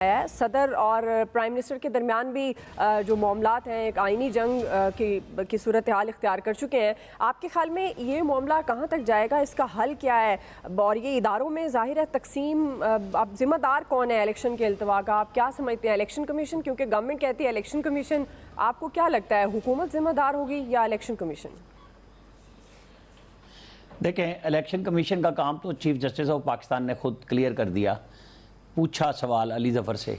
है। सदर और प्राइम मिनिस्टर के दरमियान भी जो मामलात हैं एक आइनी जंग की सूरत हाल इख्तियार कर चुके हैं। आपके ख्याल में ये मामला कहाँ तक जाएगा, इसका हल क्या है? और ये इदारों में जाहिर है तकसीम, अब जिम्मेदार कौन है इलेक्शन के अल्तवा का? आप क्या समझते हैं? इलेक्शन कमीशन, क्योंकि गवर्नमेंट कहती है इलेक्शन कमीशन, आपको क्या लगता है हुकूमत जिम्मेदार होगी या इलेक्शन कमीशन? देखें, इलेक्शन कमीशन का काम तो चीफ जस्टिस ऑफ पाकिस्तान ने खुद क्लियर कर दिया। पूछा सवाल अली ज़फ़र से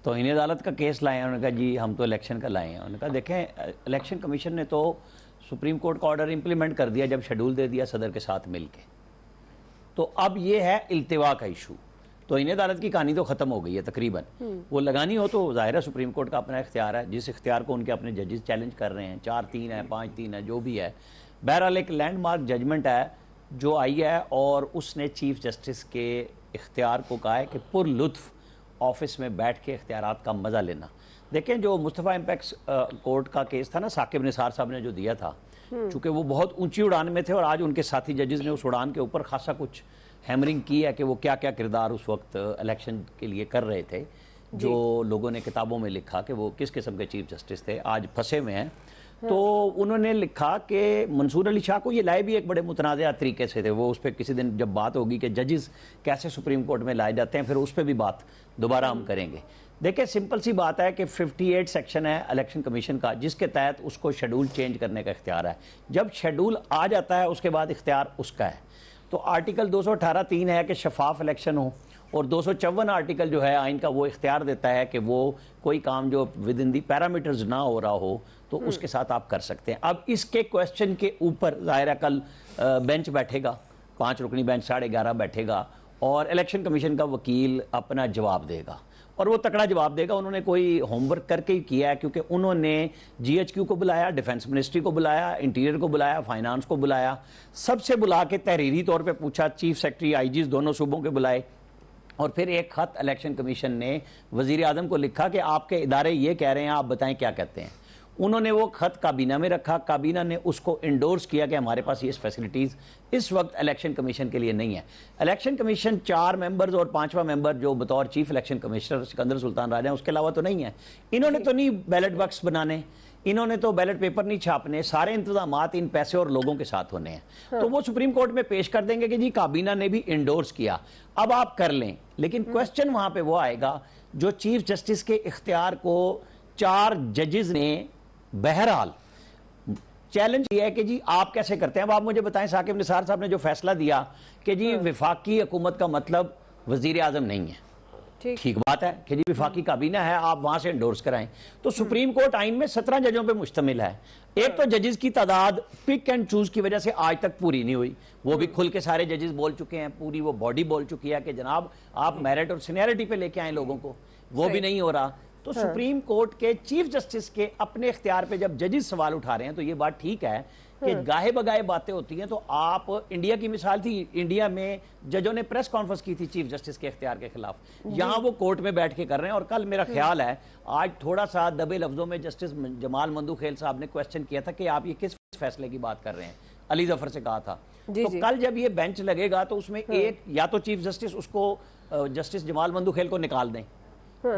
तो इन्हें अदालत का केस लाए हैं, उन्होंने कहा जी हम तो इलेक्शन का लाए हैं। उन्होंने कहा देखें, इलेक्शन कमीशन ने तो सुप्रीम कोर्ट का ऑर्डर इंप्लीमेंट कर दिया जब शेड्यूल दे दिया सदर के साथ मिल के, तो अब ये है इल्तिवा का इशू। तो इन्हें अदालत की कहानी तो ख़त्म हो गई है तकरीबन। वो लगानी हो तो ज़ाहिर है सुप्रीम कोर्ट का अपना इख्तियार है, जिस इख्तियार को उनके अपने जजेस चैलेंज कर रहे हैं, 4-3 है 5-3 है जो भी है। बहरहाल एक लैंडमार्क जजमेंट है जो आई है और उसने चीफ जस्टिस के इख्तियार को कहा है कि पुरलुत्फ ऑफिस में बैठ के इख्तियारात का मज़ा लेना। देखें, जो मुस्तफ़ा इम्पैक्स कोर्ट का केस था ना, साकिब निसार साहब ने जो दिया था, चूँकि वो बहुत ऊंची उड़ान में थे और आज उनके साथी जजेस ने उस उड़ान के ऊपर खासा कुछ हैमरिंग की है कि वो क्या क्या किरदार उस वक्त इलेक्शन के लिए कर रहे थे, जो लोगों ने किताबों में लिखा कि वो किस किस्म के चीफ जस्टिस थे, आज फंसे हुए हैं। तो उन्होंने लिखा कि मंसूर अली शाह को ये लाए भी एक बड़े मुतनाज़ा तरीके से थे। वो उस पर किसी दिन जब बात होगी कि जजेस कैसे सुप्रीम कोर्ट में लाए जाते हैं, फिर उस पर भी बात दोबारा हम करेंगे। देखिए, सिंपल सी बात है कि 58 सेक्शन है इलेक्शन कमीशन का, जिसके तहत उसको शेड्यूल चेंज करने का इख्तियार है। जब शेड्यूल आ जाता है उसके बाद इख्तियार उसका है। तो आर्टिकल 218(3) है कि शफाफ इलेक्शन हो, और 254 आर्टिकल जो है आइन का वो इख्तियार देता है कि वो कोई काम जो विद इन दी पैरामीटर्स ना हो रहा हो तो उसके साथ आप कर सकते हैं। अब इसके क्वेश्चन के ऊपर ज़ाहिर कल बेंच बैठेगा, 5 रुकनी बेंच 11:30 बैठेगा और इलेक्शन कमीशन का वकील अपना जवाब देगा, और वो तकड़ा जवाब देगा। उन्होंने कोई होमवर्क करके ही किया है, क्योंकि उन्होंने GHQ को बुलाया, डिफेंस मिनिस्ट्री को बुलाया, इंटीरियर को बुलाया, फाइनेंस को बुलाया, सबसे बुला के तहरीरी तौर पे पूछा, चीफ सेक्रेटरी IGs दोनों सूबों के बुलाए, और फिर एक खत इलेक्शन कमीशन ने वज़ीर आज़म को लिखा कि आपके इदारे ये कह रहे हैं, आप बताएं क्या कहते हैं। उन्होंने वो खत काबीना में रखा, काबीना ने उसको इंडोर्स किया कि हमारे पास ये फैसिलिटीज़ इस वक्त इलेक्शन कमीशन के लिए नहीं है। इलेक्शन कमीशन 4 मेंबर्स और 5वां मेंबर जो बतौर chief election commissioner Sikandar Sultan Raja है, उसके अलावा तो नहीं है। इन्होंने तो नहीं बैलेट बॉक्स बनाने, इन्होंने तो बैलेट पेपर नहीं छापने, सारे इंतजामात इन पैसे और लोगों के साथ होने हैं। तो वो सुप्रीम कोर्ट में पेश कर देंगे कि जी काबीना ने भी इंडोर्स किया, अब आप कर लें। लेकिन क्वेश्चन वहां पे वो आएगा जो चीफ जस्टिस के इख्तियार को 4 जजेस ने बहरहाल चैलेंज किया है कि जी आप कैसे करते हैं। अब आप मुझे बताएं, साकिब निसार साहब ने जो फैसला दिया कि जी विफाकी हुकूमत का मतलब वजीर आजम नहीं है, ठीक बात है कि जी विफाकी काबीना है, आप वहां से एंडोर्स कराएं। तो सुप्रीम कोर्ट आइन में 17 जजों पे मुश्तमिल है। एक तो जजेस की तादाद पिक एंड चूज की वजह से आज तक पूरी नहीं हुई, वो भी खुल के सारे जजेस बोल चुके हैं, पूरी वो बॉडी बोल चुकी है कि जनाब आप मेरिट और सीनियरिटी पे लेके आए लोगों को, वो भी नहीं हो रहा। तो सुप्रीम कोर्ट के चीफ जस्टिस के अपने इख्तियार पे जब जजेस सवाल उठा रहे हैं तो ये बात ठीक है कि गाहे बगाए बातें होती हैं। तो आप इंडिया की मिसाल थी, इंडिया में जजों ने प्रेस कॉन्फ्रेंस की थी चीफ जस्टिस के इख्तियार के खिलाफ, यहाँ वो कोर्ट में बैठ के कर रहे हैं। और कल मेरा ख्याल है आज थोड़ा सा दबे लफ्जों में जस्टिस जमाल मंदूखेल साहब ने क्वेश्चन किया था कि आप ये किस फैसले की बात कर रहे हैं, अली जफर से कहा था। तो कल जब ये बेंच लगेगा तो उसमें एक या तो चीफ जस्टिस उसको जस्टिस जमाल मंदूखेल को निकाल दें,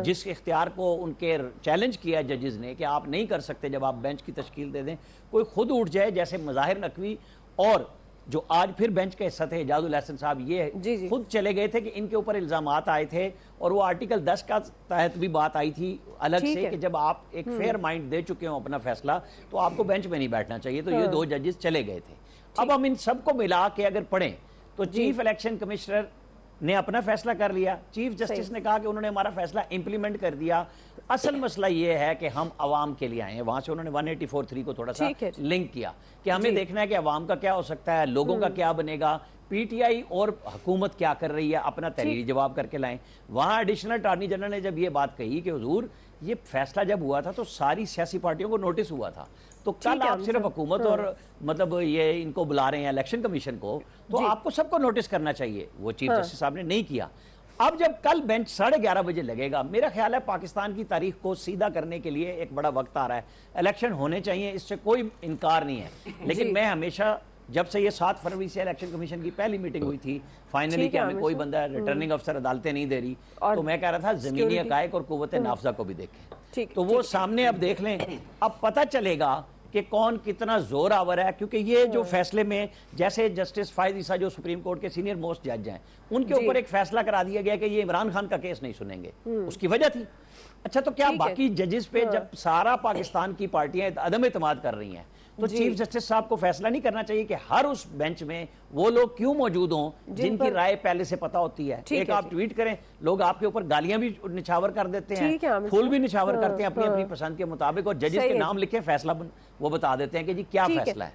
जिस इख्तियार को उनके चैलेंज किया है जजेस ने कि आप नहीं कर सकते जब आप बेंच की तश्कील दे दें, कोई खुद उठ जाए जैसे मज़ाहिर नकवी और जो आज फिर बेंच का हिस्सा थे एजाजुल हसन साहब, ये खुद चले गए थे कि इनके ऊपर इल्ज़ामात आए थे और वो आर्टिकल 10 का तहत भी बात आई थी अलग से कि जब आप एक फेयर माइंड दे चुके हो अपना फैसला तो आपको बेंच में नहीं बैठना चाहिए। तो ये 2 जजेस चले गए थे। अब हम इन सबको मिला के अगर पढ़ें तो चीफ इलेक्शन कमिश्नर ने अपना फैसला कर लिया, चीफ जस्टिस ने कहा कि उन्होंने हमारा फैसला इंप्लीमेंट कर दिया। असल मसला ये है कि हम अवाम के लिए आए हैं, वहां से उन्होंने 184(3) को थोड़ा सा लिंक किया कि हमें देखना है कि अवाम का क्या हो सकता है, लोगों का क्या बनेगा, PTI और हुकूमत क्या कर रही है, अपना तहरीरी जवाब करके लाएं। वहां एडिशनल अटॉर्नी जनरल ने जब ये बात कही कि हुजूर ये फैसला जब हुआ था तो सारी सियासी पार्टियों को नोटिस हुआ था, तो कल आप सिर्फ हुकूमत और मतलब ये इनको बुला रहे हैं इलेक्शन कमीशन को, तो आपको सबको नोटिस करना चाहिए। वो चीफ जस्टिस साहब ने नहीं किया। अब जब कल बेंच 11:30 बजे लगेगा, मेरा ख्याल है पाकिस्तान की तारीख को सीधा करने के लिए एक बड़ा वक्त आ रहा है। इलेक्शन होने चाहिए, इससे कोई इनकार नहीं है, लेकिन मैं हमेशा जब से ये 7 फरवरी से इलेक्शन कमीशन की पहली मीटिंग हुई थी फाइनली ठीक कि है, हमें आमिर कोई साहब। बंदा रिटर्निंग अफसर अदालतें नहीं दे रही, और तो मैं कह रहा था जमीनी security- हकायक और कुव्वत नाफजा को भी देखें। ठीक, तो वो सामने अब देख लें, अब पता चलेगा कि कौन कितना जोर आवर है, क्योंकि ये जो फैसले में जैसे जस्टिस फायद ईसा जो सुप्रीम कोर्ट के सीनियर मोस्ट जज हैं, उनके जी। ऊपर एक फैसला करा दिया गया कि ये इमरान खान का केस नहीं सुनेंगे, उसकी वजह थी। अच्छा, तो क्या ठीक है। बाकी जजेस पे जब सारा पाकिस्तान की पार्टियां अदम एतमाद कर रही हैं, तो जी। चीफ जस्टिस साहब को फैसला नहीं करना चाहिए कि हर उस बेंच में वो लोग क्यों मौजूद हों जिनकी पर- राय पहले से पता होती है। ठीक एक है आप जी। ट्वीट करें, लोग आपके ऊपर गालियां भी निछावर कर देते ठीक है, हैं, आमिर फूल साहब। भी निछावर हाँ, करते हैं अपनी हाँ। अपनी पसंद के मुताबिक, और जजेस सही के है नाम लिखे फैसला वो बता देते हैं कि जी क्या ठीक फैसला है।